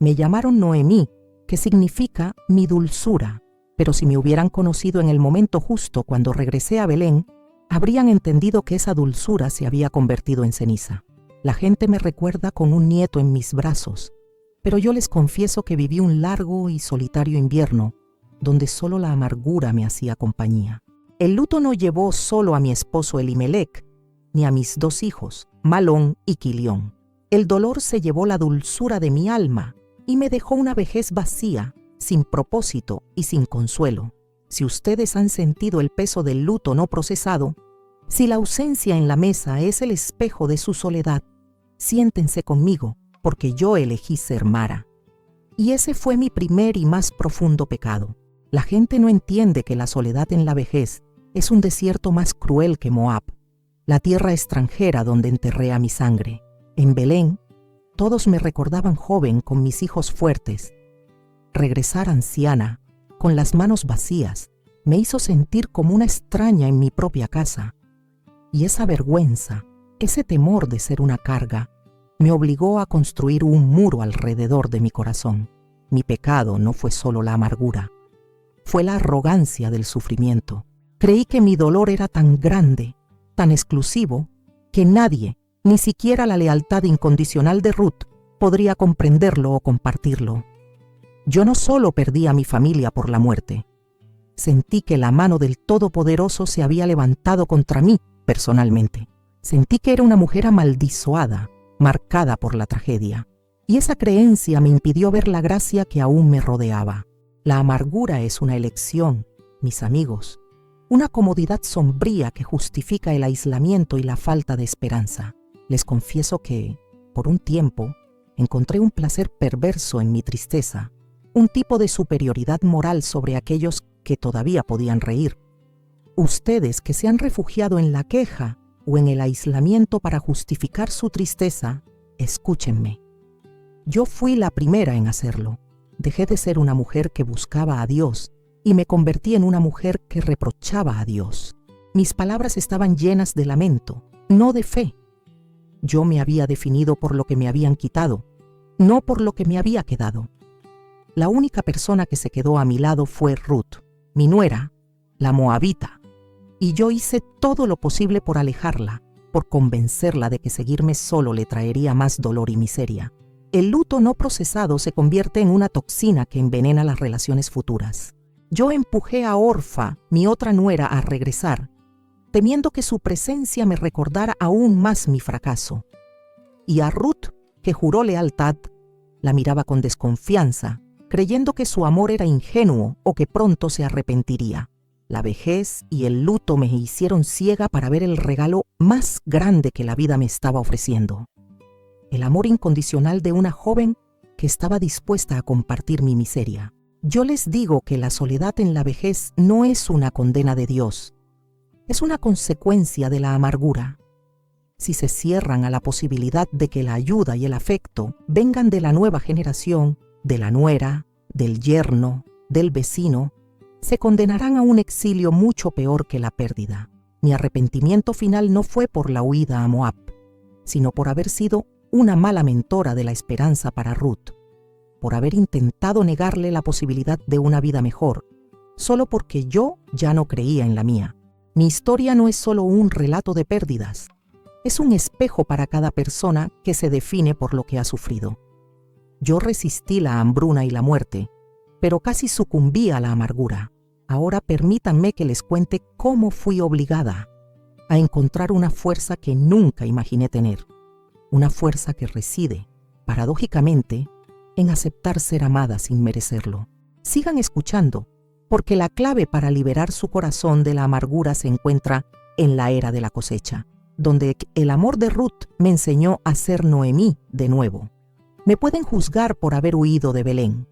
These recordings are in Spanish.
Me llamaron Noemí, que significa mi dulzura, pero si me hubieran conocido en el momento justo cuando regresé a Belén, habrían entendido que esa dulzura se había convertido en ceniza. La gente me recuerda con un nieto en mis brazos, pero yo les confieso que viví un largo y solitario invierno, donde solo la amargura me hacía compañía. El luto no llevó solo a mi esposo Elimelec, ni a mis 2 hijos, Malón y Quilión. El dolor se llevó la dulzura de mi alma y me dejó una vejez vacía, sin propósito y sin consuelo. Si ustedes han sentido el peso del luto no procesado, si la ausencia en la mesa es el espejo de su soledad, siéntense conmigo, porque yo elegí ser Mara. Y ese fue mi primer y más profundo pecado. La gente no entiende que la soledad en la vejez es un desierto más cruel que Moab, la tierra extranjera donde enterré a mi sangre. En Belén, todos me recordaban joven con mis hijos fuertes. Regresar anciana, con las manos vacías, me hizo sentir como una extraña en mi propia casa. Y esa vergüenza, ese temor de ser una carga, me obligó a construir un muro alrededor de mi corazón. Mi pecado no fue solo la amargura, fue la arrogancia del sufrimiento. Creí que mi dolor era tan grande, tan exclusivo, que nadie, ni siquiera la lealtad incondicional de Ruth, podría comprenderlo o compartirlo. Yo no solo perdí a mi familia por la muerte, sentí que la mano del Todopoderoso se había levantado contra mí personalmente. Sentí que era una mujer amaldiçoada, marcada por la tragedia, y esa creencia me impidió ver la gracia que aún me rodeaba. La amargura es una elección, mis amigos, una comodidad sombría que justifica el aislamiento y la falta de esperanza. Les confieso que, por un tiempo, encontré un placer perverso en mi tristeza, un tipo de superioridad moral sobre aquellos que todavía podían reír. Ustedes que se han refugiado en la queja o en el aislamiento para justificar su tristeza, escúchenme. Yo fui la primera en hacerlo. Dejé de ser una mujer que buscaba a Dios y me convertí en una mujer que reprochaba a Dios. Mis palabras estaban llenas de lamento, no de fe. Yo me había definido por lo que me habían quitado, no por lo que me había quedado. La única persona que se quedó a mi lado fue Ruth, mi nuera, la moabita, y yo hice todo lo posible por alejarla, por convencerla de que seguirme solo le traería más dolor y miseria. El luto no procesado se convierte en una toxina que envenena las relaciones futuras. Yo empujé a Orfa, mi otra nuera, a regresar, temiendo que su presencia me recordara aún más mi fracaso. Y a Ruth, que juró lealtad, la miraba con desconfianza, creyendo que su amor era ingenuo o que pronto se arrepentiría. La vejez y el luto me hicieron ciega para ver el regalo más grande que la vida me estaba ofreciendo. El amor incondicional de una joven que estaba dispuesta a compartir mi miseria. Yo les digo que la soledad en la vejez no es una condena de Dios, es una consecuencia de la amargura. Si se cierran a la posibilidad de que la ayuda y el afecto vengan de la nueva generación, de la nuera, del yerno, del vecino, se condenarán a un exilio mucho peor que la pérdida. Mi arrepentimiento final no fue por la huida a Moab, sino por haber sido una mala mentora de la esperanza para Ruth, por haber intentado negarle la posibilidad de una vida mejor, solo porque yo ya no creía en la mía. Mi historia no es solo un relato de pérdidas, es un espejo para cada persona que se define por lo que ha sufrido. Yo resistí la hambruna y la muerte, pero casi sucumbí a la amargura. Ahora permítanme que les cuente cómo fui obligada a encontrar una fuerza que nunca imaginé tener. Una fuerza que reside, paradójicamente, en aceptar ser amada sin merecerlo. Sigan escuchando, porque la clave para liberar su corazón de la amargura se encuentra en la era de la cosecha, donde el amor de Ruth me enseñó a ser Noemí de nuevo. Me pueden juzgar por haber huido de Belén.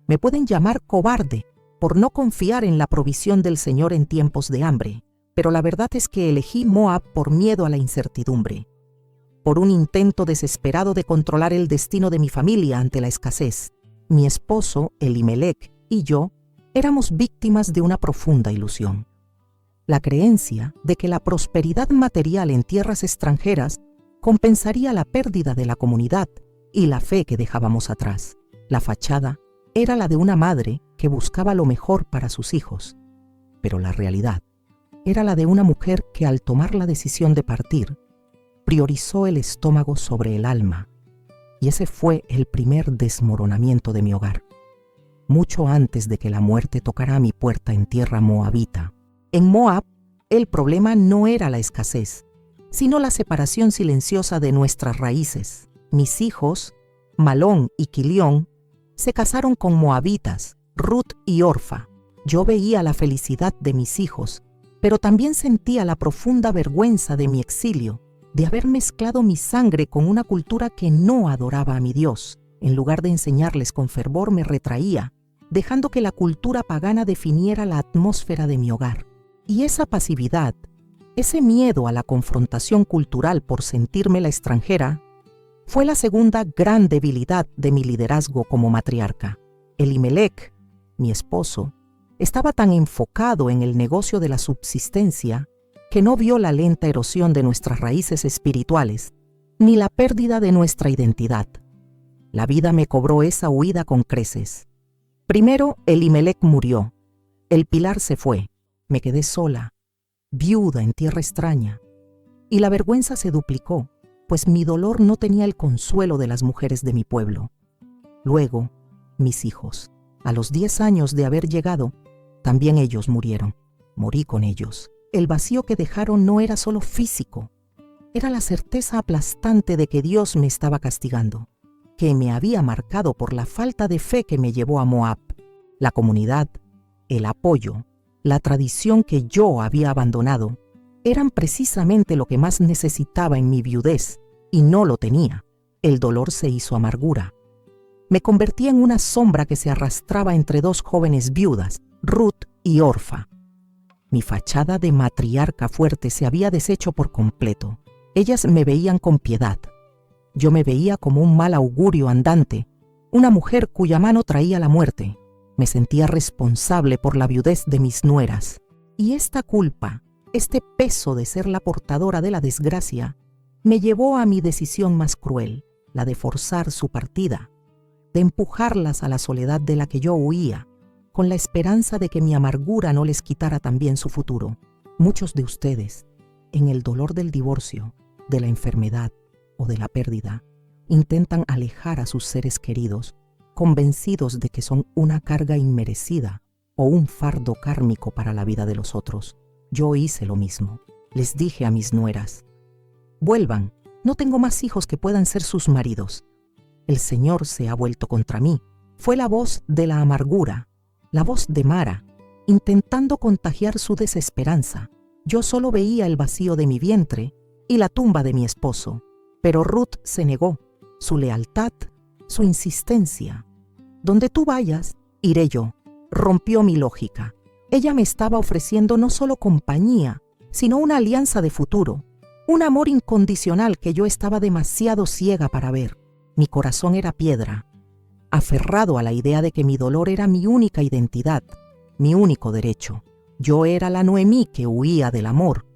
Me pueden llamar cobarde por no confiar en la provisión del Señor en tiempos de hambre, pero la verdad es que elegí Moab por miedo a la incertidumbre, por un intento desesperado de controlar el destino de mi familia ante la escasez. Mi esposo, Elimelec, y yo éramos víctimas de una profunda ilusión. La creencia de que la prosperidad material en tierras extranjeras compensaría la pérdida de la comunidad y la fe que dejábamos atrás. La fachada era la de una madre que buscaba lo mejor para sus hijos, pero la realidad era la de una mujer que al tomar la decisión de partir, priorizó el estómago sobre el alma, y ese fue el primer desmoronamiento de mi hogar. Mucho antes de que la muerte tocara a mi puerta en tierra moabita. En Moab, el problema no era la escasez, sino la separación silenciosa de nuestras raíces. Mis hijos, Malón y Quilión, se casaron con moabitas, Ruth y Orfa. Yo veía la felicidad de mis hijos, pero también sentía la profunda vergüenza de mi exilio, de haber mezclado mi sangre con una cultura que no adoraba a mi Dios. En lugar de enseñarles con fervor, me retraía, dejando que la cultura pagana definiera la atmósfera de mi hogar. Y esa pasividad, ese miedo a la confrontación cultural por sentirme la extranjera, fue la segunda gran debilidad de mi liderazgo como matriarca. Elimelec, mi esposo, estaba tan enfocado en el negocio de la subsistencia que no vio la lenta erosión de nuestras raíces espirituales, ni la pérdida de nuestra identidad. La vida me cobró esa huida con creces. Primero, Elimelec murió. El pilar se fue. Me quedé sola, viuda en tierra extraña. Y la vergüenza se duplicó, pues mi dolor no tenía el consuelo de las mujeres de mi pueblo. Luego, mis hijos. A los 10 años de haber llegado, también ellos murieron. Morí con ellos. El vacío que dejaron no era solo físico, era la certeza aplastante de que Dios me estaba castigando, que me había marcado por la falta de fe que me llevó a Moab. La comunidad, el apoyo, la tradición que yo había abandonado, eran precisamente lo que más necesitaba en mi viudez, y no lo tenía. El dolor se hizo amargura. Me convertí en una sombra que se arrastraba entre dos jóvenes viudas, Ruth y Orfa. Mi fachada de matriarca fuerte se había deshecho por completo. Ellas me veían con piedad. Yo me veía como un mal augurio andante, una mujer cuya mano traía la muerte. Me sentía responsable por la viudez de mis nueras. Y esta culpa, este peso de ser la portadora de la desgracia, me llevó a mi decisión más cruel, la de forzar su partida, de empujarlas a la soledad de la que yo huía, con la esperanza de que mi amargura no les quitara también su futuro. Muchos de ustedes, en el dolor del divorcio, de la enfermedad o de la pérdida, intentan alejar a sus seres queridos, convencidos de que son una carga inmerecida o un fardo kármico para la vida de los otros. Yo hice lo mismo. Les dije a mis nueras: vuelvan, no tengo más hijos que puedan ser sus maridos. El Señor se ha vuelto contra mí. Fue la voz de la amargura, la voz de Mara, intentando contagiar su desesperanza. Yo solo veía el vacío de mi vientre y la tumba de mi esposo, pero Ruth se negó. Su lealtad, su insistencia. Donde tú vayas, iré yo. Rompió mi lógica. Ella me estaba ofreciendo no solo compañía, sino una alianza de futuro, un amor incondicional que yo estaba demasiado ciega para ver. Mi corazón era piedra, aferrado a la idea de que mi dolor era mi única identidad, mi único derecho. Yo era la Noemí que huía del amor,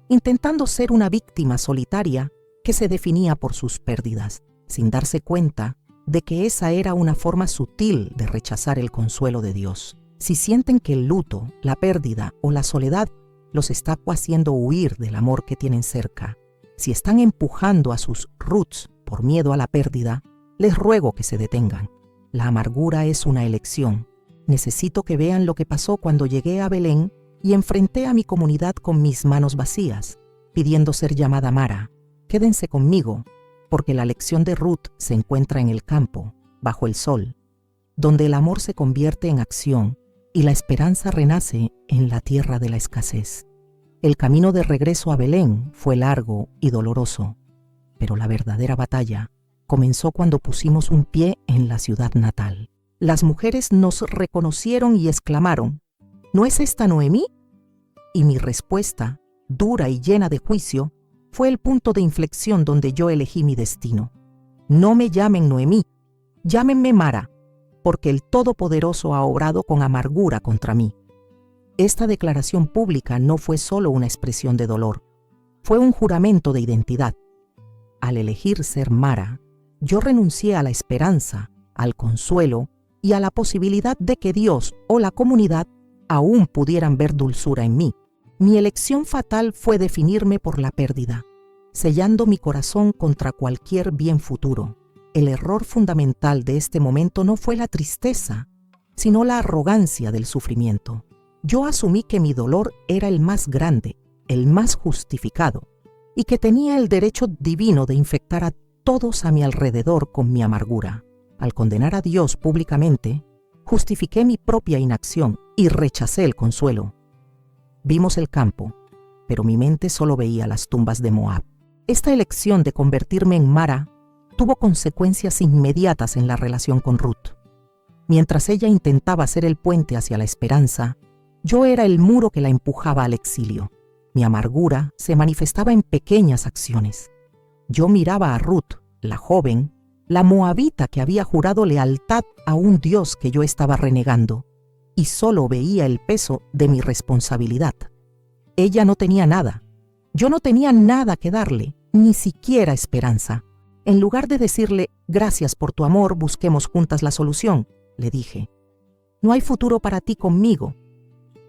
intentando ser una víctima solitaria que se definía por sus pérdidas, sin darse cuenta de que esa era una forma sutil de rechazar el consuelo de Dios. Si sienten que el luto, la pérdida o la soledad los está haciendo huir del amor que tienen cerca, si están empujando a sus Ruths por miedo a la pérdida, les ruego que se detengan. La amargura es una elección. Necesito que vean lo que pasó cuando llegué a Belén y enfrenté a mi comunidad con mis manos vacías, pidiendo ser llamada Mara. Quédense conmigo, porque la lección de Ruth se encuentra en el campo, bajo el sol, donde el amor se convierte en acción y la esperanza renace en la tierra de la escasez. El camino de regreso a Belén fue largo y doloroso, pero la verdadera batalla comenzó cuando pusimos un pie en la ciudad natal. Las mujeres nos reconocieron y exclamaron: ¿no es esta Noemí? Y mi respuesta, dura y llena de juicio, fue el punto de inflexión donde yo elegí mi destino. No me llamen Noemí, llámenme Mara, porque el Todopoderoso ha obrado con amargura contra mí. Esta declaración pública no fue solo una expresión de dolor, fue un juramento de identidad. Al elegir ser Mara, yo renuncié a la esperanza, al consuelo y a la posibilidad de que Dios o la comunidad aún pudieran ver dulzura en mí. Mi elección fatal fue definirme por la pérdida, sellando mi corazón contra cualquier bien futuro. El error fundamental de este momento no fue la tristeza, sino la arrogancia del sufrimiento. Yo asumí que mi dolor era el más grande, el más justificado, y que tenía el derecho divino de infectar a todos a mi alrededor con mi amargura. Al condenar a Dios públicamente, justifiqué mi propia inacción y rechacé el consuelo. Vimos el campo, pero mi mente solo veía las tumbas de Moab. Esta elección de convertirme en Mara tuvo consecuencias inmediatas en la relación con Ruth. Mientras ella intentaba ser el puente hacia la esperanza, yo era el muro que la empujaba al exilio. Mi amargura se manifestaba en pequeñas acciones. Yo miraba a Ruth, la joven, la moabita que había jurado lealtad a un Dios que yo estaba renegando, y solo veía el peso de mi responsabilidad. Ella no tenía nada. Yo no tenía nada que darle, ni siquiera esperanza. En lugar de decirle, gracias por tu amor, busquemos juntas la solución, le dije, no hay futuro para ti conmigo.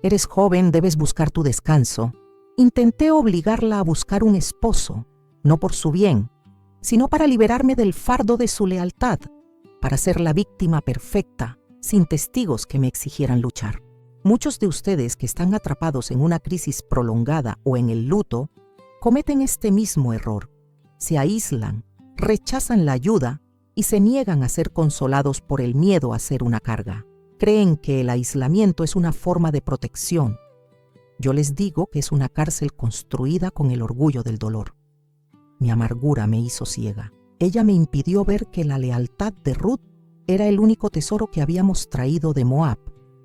Eres joven, debes buscar tu descanso. Intenté obligarla a buscar un esposo, no por su bien, sino para liberarme del fardo de su lealtad, para ser la víctima perfecta, sin testigos que me exigieran luchar. Muchos de ustedes que están atrapados en una crisis prolongada o en el luto, cometen este mismo error. Se aíslan, rechazan la ayuda y se niegan a ser consolados por el miedo a ser una carga. Creen que el aislamiento es una forma de protección. Yo les digo que es una cárcel construida con el orgullo del dolor. Mi amargura me hizo ciega. Ella me impidió ver que la lealtad de Ruth era el único tesoro que habíamos traído de Moab,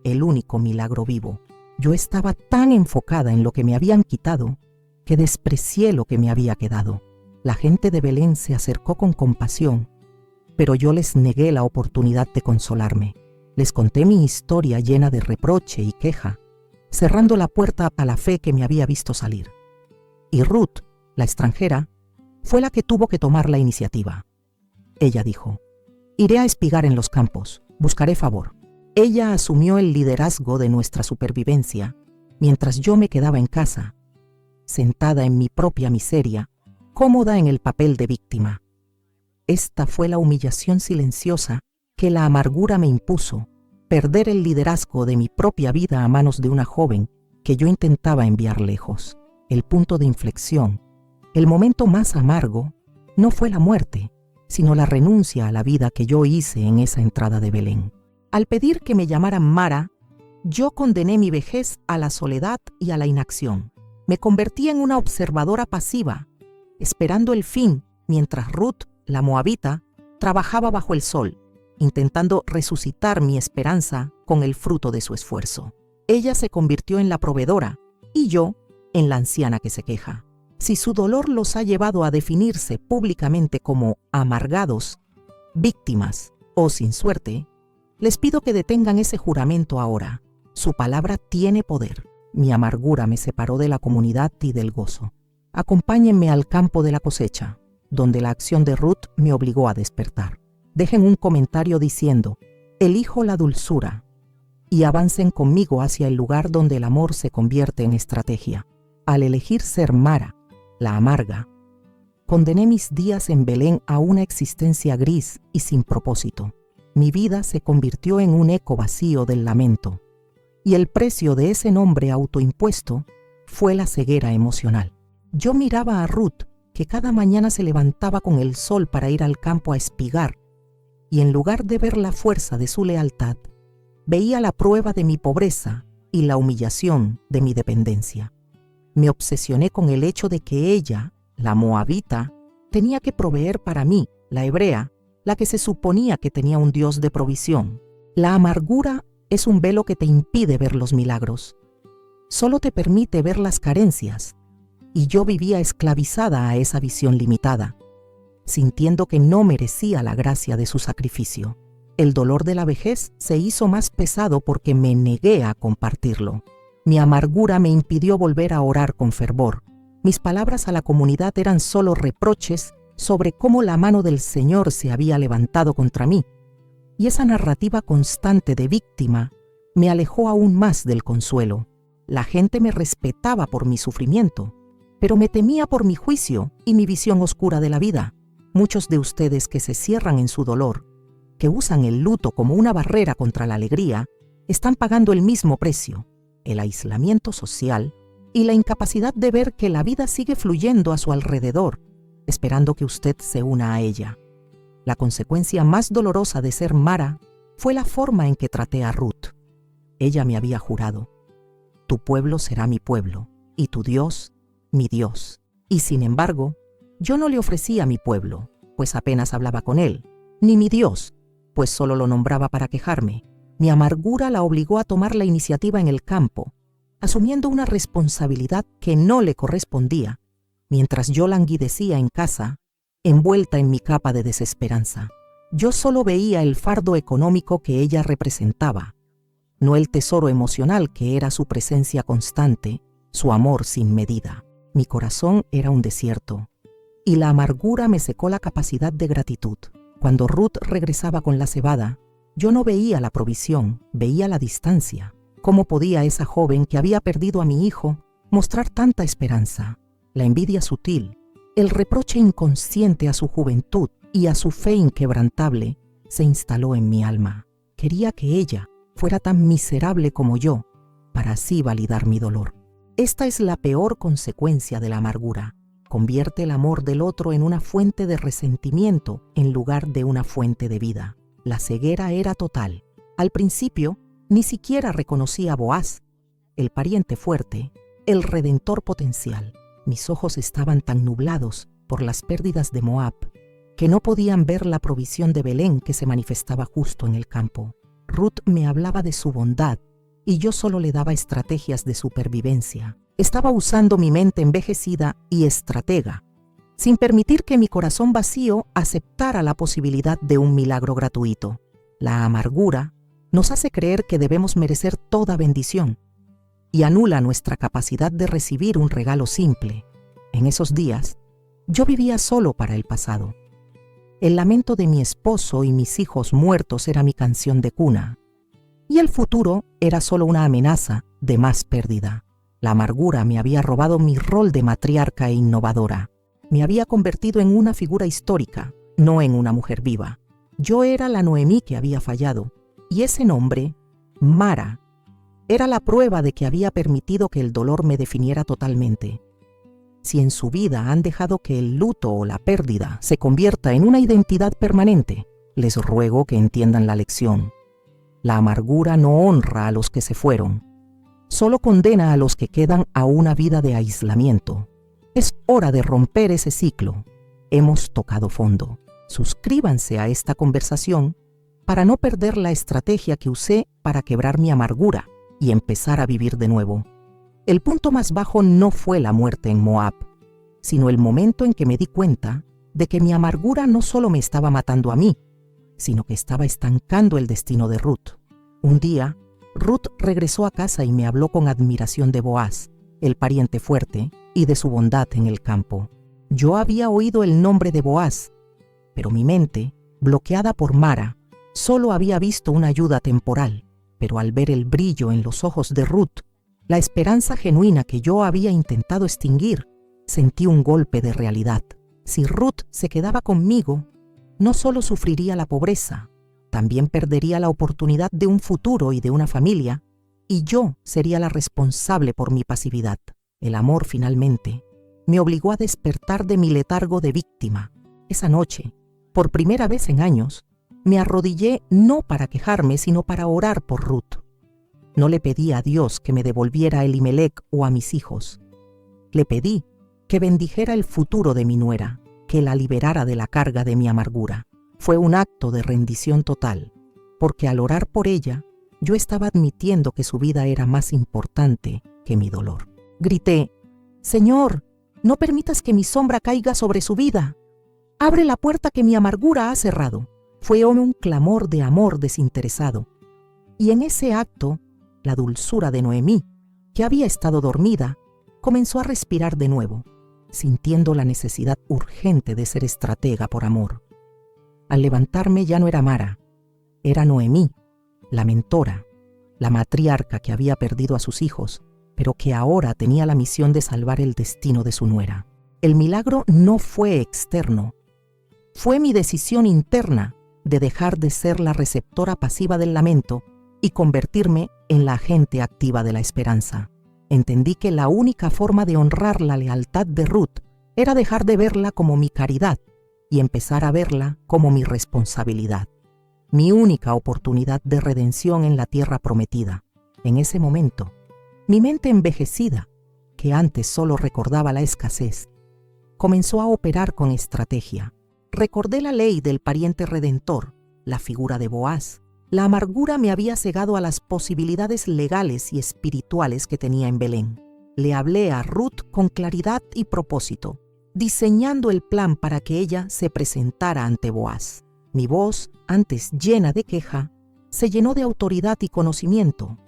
el único milagro vivo. Yo estaba tan enfocada en lo que me habían quitado que desprecié lo que me había quedado. La gente de Belén se acercó con compasión, pero yo les negué la oportunidad de consolarme. Les conté mi historia llena de reproche y queja, cerrando la puerta a la fe que me había visto salir. Y Ruth, la extranjera, fue la que tuvo que tomar la iniciativa. Ella dijo, iré a espigar en los campos, buscaré favor. Ella asumió el liderazgo de nuestra supervivencia, mientras yo me quedaba en casa, sentada en mi propia miseria, cómoda en el papel de víctima. Esta fue la humillación silenciosa que la amargura me impuso, perder el liderazgo de mi propia vida a manos de una joven que yo intentaba enviar lejos. El punto de inflexión, el momento más amargo, no fue la muerte, sino la renuncia a la vida que yo hice en esa entrada de Belén. Al pedir que me llamaran Mara, yo condené mi vejez a la soledad y a la inacción. Me convertí en una observadora pasiva, esperando el fin, mientras Ruth, la moabita, trabajaba bajo el sol, intentando resucitar mi esperanza con el fruto de su esfuerzo. Ella se convirtió en la proveedora y yo en la anciana que se queja. Si su dolor los ha llevado a definirse públicamente como amargados, víctimas o sin suerte, les pido que detengan ese juramento ahora. Su palabra tiene poder. Mi amargura me separó de la comunidad y del gozo. Acompáñenme al campo de la cosecha, donde la acción de Ruth me obligó a despertar. Dejen un comentario diciendo, elijo la dulzura, y avancen conmigo hacia el lugar donde el amor se convierte en estrategia. Al elegir ser Mara, la amarga, condené mis días en Belén a una existencia gris y sin propósito. Mi vida se convirtió en un eco vacío del lamento, y el precio de ese nombre autoimpuesto fue la ceguera emocional. Yo miraba a Ruth, que cada mañana se levantaba con el sol para ir al campo a espigar, y en lugar de ver la fuerza de su lealtad, veía la prueba de mi pobreza y la humillación de mi dependencia. Me obsesioné con el hecho de que ella, la moabita, tenía que proveer para mí, la hebrea, la que se suponía que tenía un Dios de provisión. La amargura es un velo que te impide ver los milagros. Solo te permite ver las carencias, y yo vivía esclavizada a esa visión limitada, sintiendo que no merecía la gracia de su sacrificio. El dolor de la vejez se hizo más pesado porque me negué a compartirlo. Mi amargura me impidió volver a orar con fervor. Mis palabras a la comunidad eran solo reproches sobre cómo la mano del Señor se había levantado contra mí. y esa narrativa constante de víctima me alejó aún más del consuelo. La gente me respetaba por mi sufrimiento, pero me temía por mi juicio y mi visión oscura de la vida. Muchos de ustedes que se cierran en su dolor, que usan el luto como una barrera contra la alegría, están pagando el mismo precio: el aislamiento social y la incapacidad de ver que la vida sigue fluyendo a su alrededor, esperando que usted se una a ella. La consecuencia más dolorosa de ser Mara fue la forma en que traté a Ruth. Ella me había jurado: tu pueblo será mi pueblo, y tu Dios, mi Dios. Y sin embargo, yo no le ofrecía mi pueblo, pues apenas hablaba con él, ni mi Dios, pues solo lo nombraba para quejarme. Mi amargura la obligó a tomar la iniciativa en el campo, asumiendo una responsabilidad que no le correspondía, mientras yo languidecía en casa, envuelta en mi capa de desesperanza. Yo solo veía el fardo económico que ella representaba, no el tesoro emocional que era su presencia constante, su amor sin medida. Mi corazón era un desierto, y la amargura me secó la capacidad de gratitud. Cuando Ruth regresaba con la cebada, yo no veía la provisión, veía la distancia. ¿Cómo podía esa joven que había perdido a mi hijo mostrar tanta esperanza? La envidia sutil, el reproche inconsciente a su juventud y a su fe inquebrantable se instaló en mi alma. Quería que ella fuera tan miserable como yo, para así validar mi dolor. Esta es la peor consecuencia de la amargura. Convierte el amor del otro en una fuente de resentimiento en lugar de una fuente de vida. La ceguera era total. Al principio, ni siquiera reconocí a Boaz, el pariente fuerte, el redentor potencial. Mis ojos estaban tan nublados por las pérdidas de Moab que no podían ver la provisión de Belén que se manifestaba justo en el campo. Ruth me hablaba de su bondad y yo solo le daba estrategias de supervivencia. Estaba usando mi mente envejecida y estratega, sin permitir que mi corazón vacío aceptara la posibilidad de un milagro gratuito. La amargura nos hace creer que debemos merecer toda bendición y anula nuestra capacidad de recibir un regalo simple. En esos días, yo vivía solo para el pasado. El lamento de mi esposo y mis hijos muertos era mi canción de cuna, y el futuro era solo una amenaza de más pérdida. La amargura me había robado mi rol de matriarca e innovadora. Me había convertido en una figura histórica, no en una mujer viva. Yo era la Noemí que había fallado, y ese nombre, Mara, era la prueba de que había permitido que el dolor me definiera totalmente. Si en su vida han dejado que el luto o la pérdida se convierta en una identidad permanente, les ruego que entiendan la lección. La amargura no honra a los que se fueron, solo condena a los que quedan a una vida de aislamiento. Es hora de romper ese ciclo. Hemos tocado fondo. Suscríbanse a esta conversación para no perder la estrategia que usé para quebrar mi amargura y empezar a vivir de nuevo. El punto más bajo no fue la muerte en Moab, sino el momento en que me di cuenta de que mi amargura no solo me estaba matando a mí, sino que estaba estancando el destino de Ruth. Un día, Ruth regresó a casa y me habló con admiración de Boaz, el pariente fuerte, y de su bondad en el campo. Yo había oído el nombre de Boaz, pero mi mente, bloqueada por Mara, solo había visto una ayuda temporal. Pero al ver el brillo en los ojos de Ruth, la esperanza genuina que yo había intentado extinguir, sentí un golpe de realidad. Si Ruth se quedaba conmigo, no solo sufriría la pobreza, también perdería la oportunidad de un futuro y de una familia, y yo sería la responsable por mi pasividad. El amor, finalmente, me obligó a despertar de mi letargo de víctima. Esa noche, por primera vez en años, me arrodillé no para quejarme, sino para orar por Ruth. No le pedí a Dios que me devolviera a Elimelec o a mis hijos. Le pedí que bendijera el futuro de mi nuera, que la liberara de la carga de mi amargura. Fue un acto de rendición total, porque al orar por ella, yo estaba admitiendo que su vida era más importante que mi dolor. Grité: Señor, no permitas que mi sombra caiga sobre su vida. Abre la puerta que mi amargura ha cerrado. Fue un clamor de amor desinteresado. Y en ese acto, la dulzura de Noemí, que había estado dormida, comenzó a respirar de nuevo, sintiendo la necesidad urgente de ser estratega por amor. Al levantarme ya no era Mara, Era Noemí, la mentora, la matriarca que había perdido a sus hijos, pero que ahora tenía la misión de salvar el destino de su nuera. El milagro no fue externo, fue mi decisión interna de dejar de ser la receptora pasiva del lamento y convertirme en la agente activa de la esperanza. Entendí que la única forma de honrar la lealtad de Ruth era dejar de verla como mi caridad y empezar a verla como mi responsabilidad, mi única oportunidad de redención en la tierra prometida. En ese momento, mi mente envejecida, que antes solo recordaba la escasez, comenzó a operar con estrategia. Recordé la ley del pariente redentor, la figura de Boaz. La amargura me había cegado a las posibilidades legales y espirituales que tenía en Belén. Le hablé a Ruth con claridad y propósito, diseñando el plan para que ella se presentara ante Boaz. Mi voz, antes llena de queja, se llenó de autoridad y conocimiento.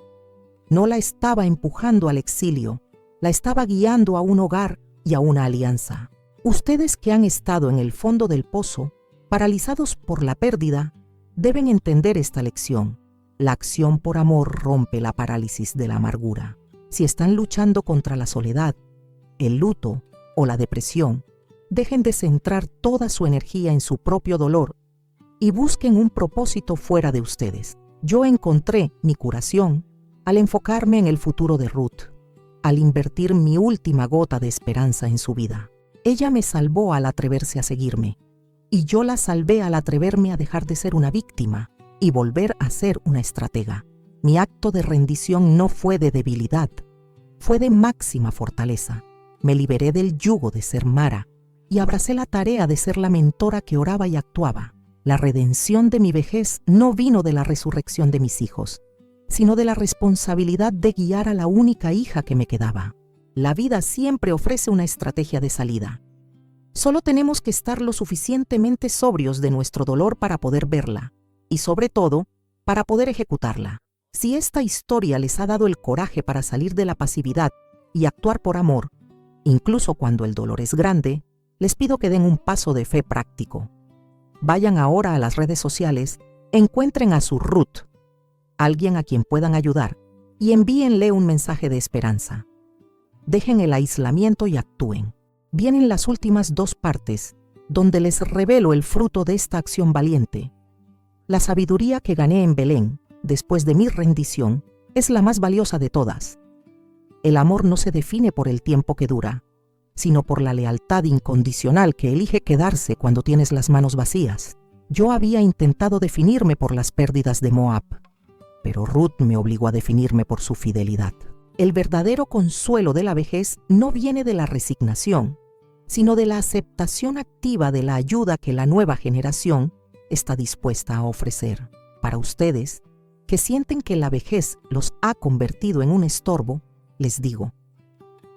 No la estaba empujando al exilio, la estaba guiando a un hogar y a una alianza. Ustedes que han estado en el fondo del pozo, paralizados por la pérdida, deben entender esta lección. La acción por amor rompe la parálisis de la amargura. Si están luchando contra la soledad, el luto o la depresión, dejen de centrar toda su energía en su propio dolor y busquen un propósito fuera de ustedes. Yo encontré mi curación al enfocarme en el futuro de Ruth, al invertir mi última gota de esperanza en su vida. Ella me salvó al atreverse a seguirme, y yo la salvé al atreverme a dejar de ser una víctima y volver a ser una estratega. Mi acto de rendición no fue de debilidad, fue de máxima fortaleza. Me liberé del yugo de ser Mara y abracé la tarea de ser la mentora que oraba y actuaba. La redención de mi vejez no vino de la resurrección de mis hijos, sino de la responsabilidad de guiar a la única hija que me quedaba. La vida siempre ofrece una estrategia de salida. Solo tenemos que estar lo suficientemente sobrios de nuestro dolor para poder verla, y sobre todo, para poder ejecutarla. Si esta historia les ha dado el coraje para salir de la pasividad y actuar por amor, incluso cuando el dolor es grande, les pido que den un paso de fe práctico. Vayan ahora a las redes sociales, encuentren a su Ruth, alguien a quien puedan ayudar, y envíenle un mensaje de esperanza. Dejen el aislamiento y actúen. Vienen las últimas 2 partes, donde les revelo el fruto de esta acción valiente. La sabiduría que gané en Belén, después de mi rendición, es la más valiosa de todas. El amor no se define por el tiempo que dura, sino por la lealtad incondicional que elige quedarse cuando tienes las manos vacías. Yo había intentado definirme por las pérdidas de Moab, pero Ruth me obligó a definirme por su fidelidad. El verdadero consuelo de la vejez no viene de la resignación, sino de la aceptación activa de la ayuda que la nueva generación está dispuesta a ofrecer. Para ustedes, que sienten que la vejez los ha convertido en un estorbo, les digo,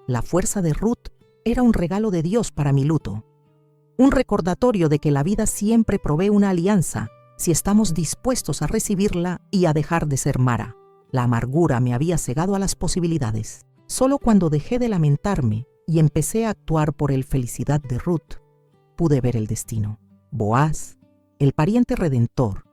la fuerza de Ruth era un regalo de Dios para mi luto, un recordatorio de que la vida siempre provee una alianza si estamos dispuestos a recibirla y a dejar de ser Mara. La amargura me había cegado a las posibilidades. Solo cuando dejé de lamentarme y empecé a actuar por el felicidad de Ruth, pude ver el destino. Boaz, el pariente redentor,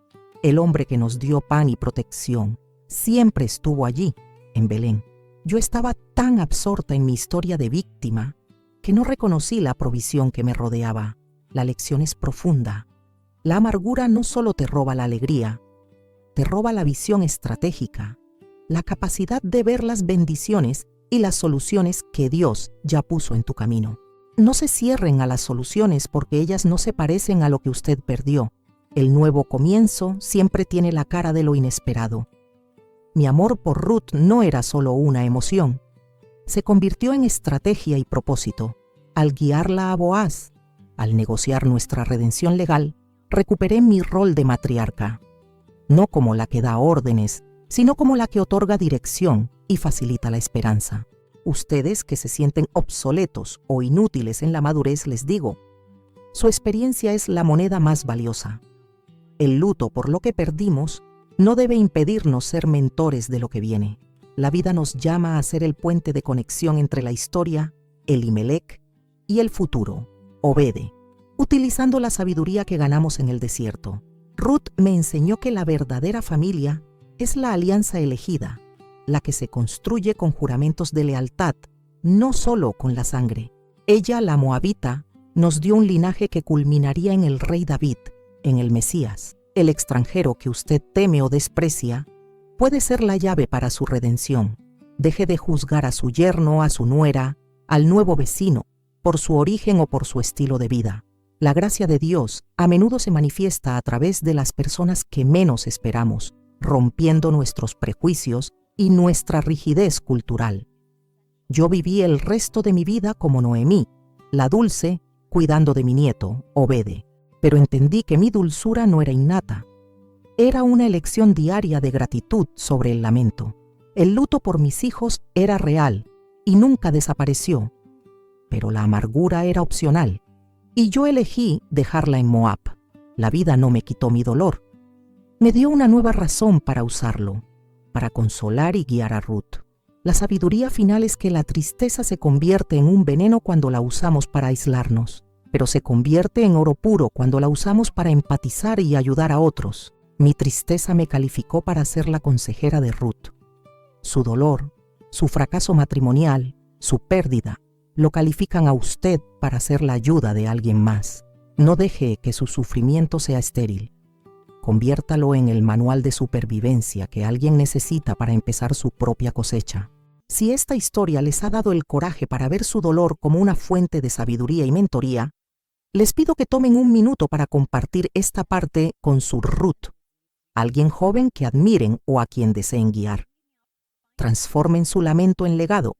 el hombre que nos dio pan y protección, siempre estuvo allí, en Belén. Yo estaba tan absorta en mi historia de víctima que no reconocí la provisión que me rodeaba. La lección es profunda. La amargura no solo te roba la alegría, te roba la visión estratégica, la capacidad de ver las bendiciones y las soluciones que Dios ya puso en tu camino. No se cierren a las soluciones porque ellas no se parecen a lo que usted perdió. El nuevo comienzo siempre tiene la cara de lo inesperado. Mi amor por Ruth no era solo una emoción. Se convirtió en estrategia y propósito. Al guiarla a Boaz, al negociar nuestra redención legal, recuperé mi rol de matriarca. No como la que da órdenes, sino como la que otorga dirección y facilita la esperanza. Ustedes que se sienten obsoletos o inútiles en la madurez, les digo, su experiencia es la moneda más valiosa. El luto por lo que perdimos no debe impedirnos ser mentores de lo que viene. La vida nos llama a ser el puente de conexión entre la historia, Elimelec, y el futuro, Obede, utilizando la sabiduría que ganamos en el desierto. Ruth me enseñó que la verdadera familia es la alianza elegida, la que se construye con juramentos de lealtad, no solo con la sangre. Ella, la moabita, nos dio un linaje que culminaría en el rey David, en el Mesías. El extranjero que usted teme o desprecia puede ser la llave para su redención. Deje de juzgar a su yerno, a su nuera, al nuevo vecino, por su origen o por su estilo de vida. La gracia de Dios a menudo se manifiesta a través de las personas que menos esperamos, rompiendo nuestros prejuicios y nuestra rigidez cultural. Yo viví el resto de mi vida como Noemí, la dulce, cuidando de mi nieto, Obede, pero entendí que mi dulzura no era innata. Era una elección diaria de gratitud sobre el lamento. El luto por mis hijos era real y nunca desapareció, pero la amargura era opcional, y yo elegí dejarla en Moab. La vida no me quitó mi dolor. Me dio una nueva razón para usarlo, para consolar y guiar a Ruth. La sabiduría final es que la tristeza se convierte en un veneno cuando la usamos para aislarnos, pero se convierte en oro puro cuando la usamos para empatizar y ayudar a otros. Mi tristeza me calificó para ser la consejera de Ruth. Su dolor, su fracaso matrimonial, su pérdida, lo califican a usted para ser la ayuda de alguien más. No deje que su sufrimiento sea estéril. Conviértalo en el manual de supervivencia que alguien necesita para empezar su propia cosecha. Si esta historia les ha dado el coraje para ver su dolor como una fuente de sabiduría y mentoría, les pido que tomen un minuto para compartir esta parte con su Ruth, alguien joven que admiren o a quien deseen guiar. Transformen su lamento en legado.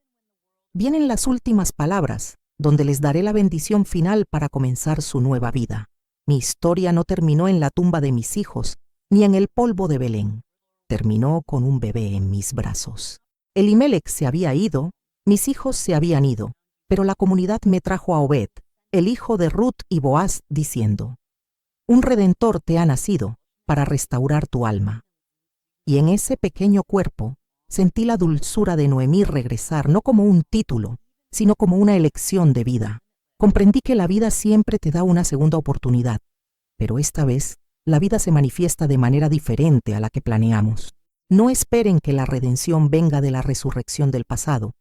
Vienen las últimas palabras, donde les daré la bendición final para comenzar su nueva vida. Mi historia no terminó en la tumba de mis hijos, ni en el polvo de Belén. Terminó con un bebé en mis brazos. Elimelech se había ido, mis hijos se habían ido, pero la comunidad me trajo a Obed, el hijo de Ruth y Boaz, diciendo: un redentor te ha nacido para restaurar tu alma. Y en ese pequeño cuerpo sentí la dulzura de Noemí regresar no como un título, sino como una elección de vida. Comprendí que la vida siempre te da una segunda oportunidad, pero esta vez la vida se manifiesta de manera diferente a la que planeamos. No esperen que la redención venga de la resurrección del pasado.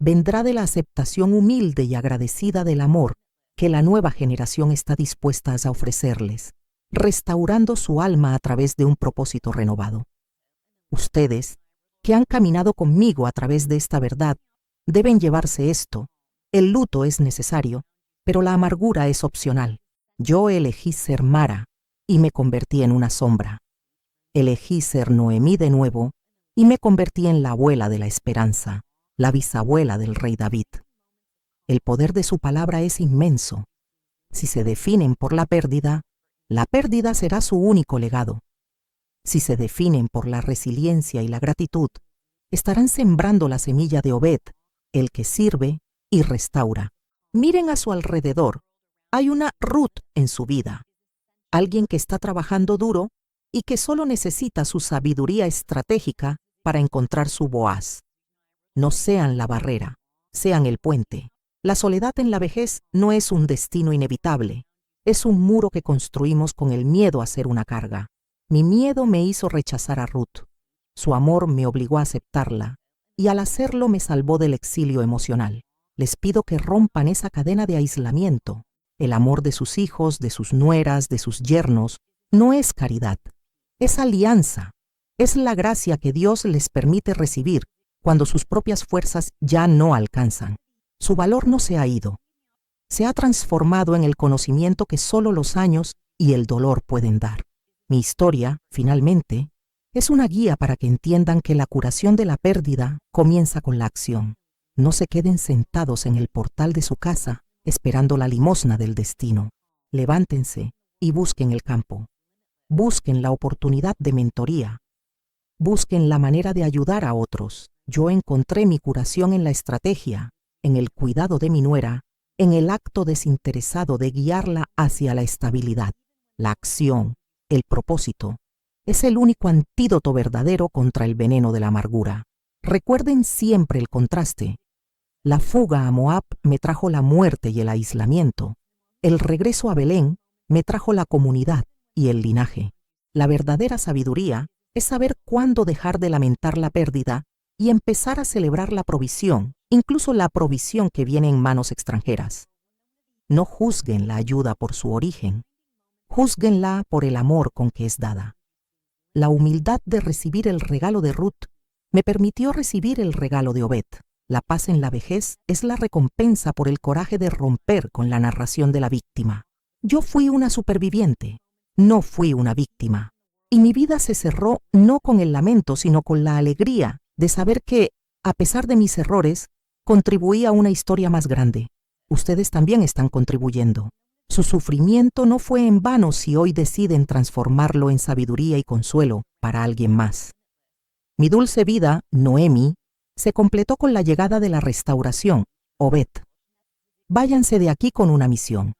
Vendrá de la aceptación humilde y agradecida del amor que la nueva generación está dispuesta a ofrecerles, restaurando su alma a través de un propósito renovado. Ustedes, que han caminado conmigo a través de esta verdad, deben llevarse esto. El luto es necesario, pero la amargura es opcional. Yo elegí ser Mara y me convertí en una sombra. Elegí ser Noemí de nuevo y me convertí en la abuela de la esperanza, la bisabuela del rey David. El poder de su palabra es inmenso. Si se definen por la pérdida será su único legado. Si se definen por la resiliencia y la gratitud, estarán sembrando la semilla de Obed, el que sirve y restaura. Miren a su alrededor. Hay una Ruth en su vida, alguien que está trabajando duro y que solo necesita su sabiduría estratégica para encontrar su Boaz. No sean la barrera, sean el puente. La soledad en la vejez no es un destino inevitable, es un muro que construimos con el miedo a ser una carga. Mi miedo me hizo rechazar a Ruth. Su amor me obligó a aceptarla, y al hacerlo me salvó del exilio emocional. Les pido que rompan esa cadena de aislamiento. El amor de sus hijos, de sus nueras, de sus yernos, no es caridad, es alianza. Es la gracia que Dios les permite recibir cuando sus propias fuerzas ya no alcanzan. Su valor no se ha ido. Se ha transformado en el conocimiento que solo los años y el dolor pueden dar. Mi historia, finalmente, es una guía para que entiendan que la curación de la pérdida comienza con la acción. No se queden sentados en el portal de su casa esperando la limosna del destino. Levántense y busquen el campo. Busquen la oportunidad de mentoría. Busquen la manera de ayudar a otros. Yo encontré mi curación en la estrategia, en el cuidado de mi nuera, en el acto desinteresado de guiarla hacia la estabilidad. La acción, el propósito, es el único antídoto verdadero contra el veneno de la amargura. Recuerden siempre el contraste. La fuga a Moab me trajo la muerte y el aislamiento. El regreso a Belén me trajo la comunidad y el linaje. La verdadera sabiduría es saber cuándo dejar de lamentar la pérdida y empezar a celebrar la provisión, incluso la provisión que viene en manos extranjeras. No juzguen la ayuda por su origen, júzguenla por el amor con que es dada. La humildad de recibir el regalo de Ruth me permitió recibir el regalo de Obed. La paz en la vejez es la recompensa por el coraje de romper con la narración de la víctima. Yo fui una superviviente, no fui una víctima. Y mi vida se cerró no con el lamento, sino con la alegría de saber que, a pesar de mis errores, contribuí a una historia más grande. Ustedes también están contribuyendo. Su sufrimiento no fue en vano si hoy deciden transformarlo en sabiduría y consuelo para alguien más. Mi dulce vida, Noemi, se completó con la llegada de la restauración, Obed. Váyanse de aquí con una misión.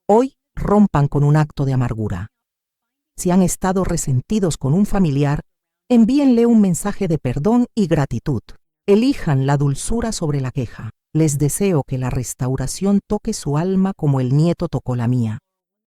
Hoy rompan con un acto de amargura. Si han estado resentidos con un familiar, envíenle un mensaje de perdón y gratitud. Elijan la dulzura sobre la queja. Les deseo que la restauración toque su alma como el nieto tocó la mía.